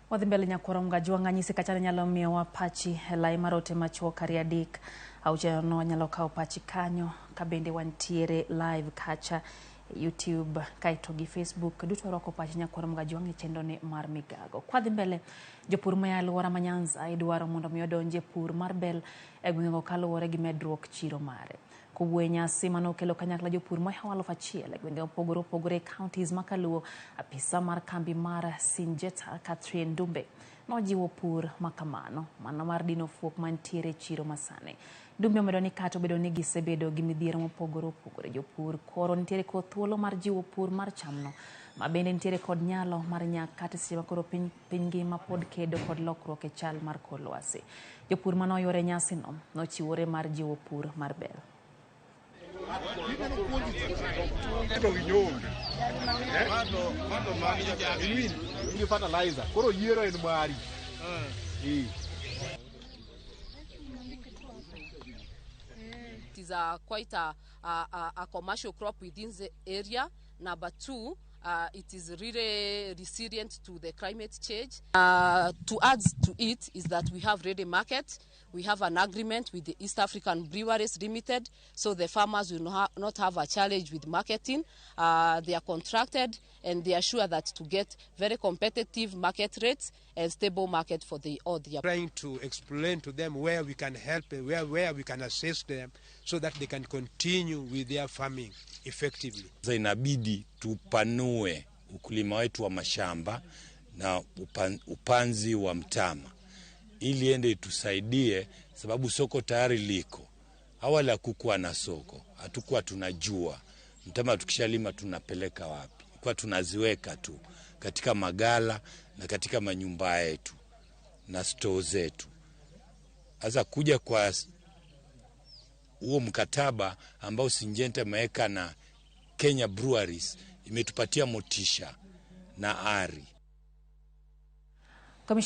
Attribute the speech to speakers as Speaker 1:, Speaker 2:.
Speaker 1: Wadhi mbele nyakoro mgajua nganyisi kachana nyalo miyo wa pachi lai marote machuo kariadik au jano nyalo kao pachi kanyo kabende wantiere live kacha YouTube kaito gi Facebook duto roko pachi nyakoro mgajua ng'ichendo ni mar migago. Kwadhi mbele jopur maya aluora ma Nyanza idwaro mondo miyo donje pur mar bel egweng'o kaluwore gi medruok chiro mare. Kuwe nyasi mano kelo kanyakla jopur moya 1,000 egwenge opogore counties makaluo apisa mar kambi mar Sinjeta Catherine Dumbe nojiwo pur makamano mano mar dino fuok mantiere chiro masane. Dumbe omedo ni kato bedo ni gisebedo gi midhiero mopogore jopur koro nitiere kod thuolo mar jiwo pur mar chamno mabende nitiere kod nyalo mar nyak kata seche makoro piny ngima pod kedo kod lokruok e chal mar kor lwasi. Jopur mano yore nyasi no nochiwore mar jiwo pur mar bel.
Speaker 2: It is quite a commercial crop within the area. Number two, it is really resilient to the climate change. To add to it is that we have ready market. We have an agreement with the East African Breweries Limited, so the farmers will not have a challenge with marketing. They are contracted and they are sure that to get very competitive market rates and stable market for all their.
Speaker 3: Trying to explain to them where we can help, where we can assist them so that they can continue with their farming effectively.
Speaker 4: Inabidi tupanue ukulima wetu wa mashamba na upanzi wa mtama ili ende itusaidie, sababu soko tayari liko. Awali hakukuwa na soko, hatukuwa tunajua mtama tukishalima tunapeleka wapi. Kwa tunaziweka tu katika magala na katika manyumba yetu na store zetu. Sasa kuja kwa huo mkataba ambao Sinjeta imeweka na Kenya Breweries imetupatia motisha na ari.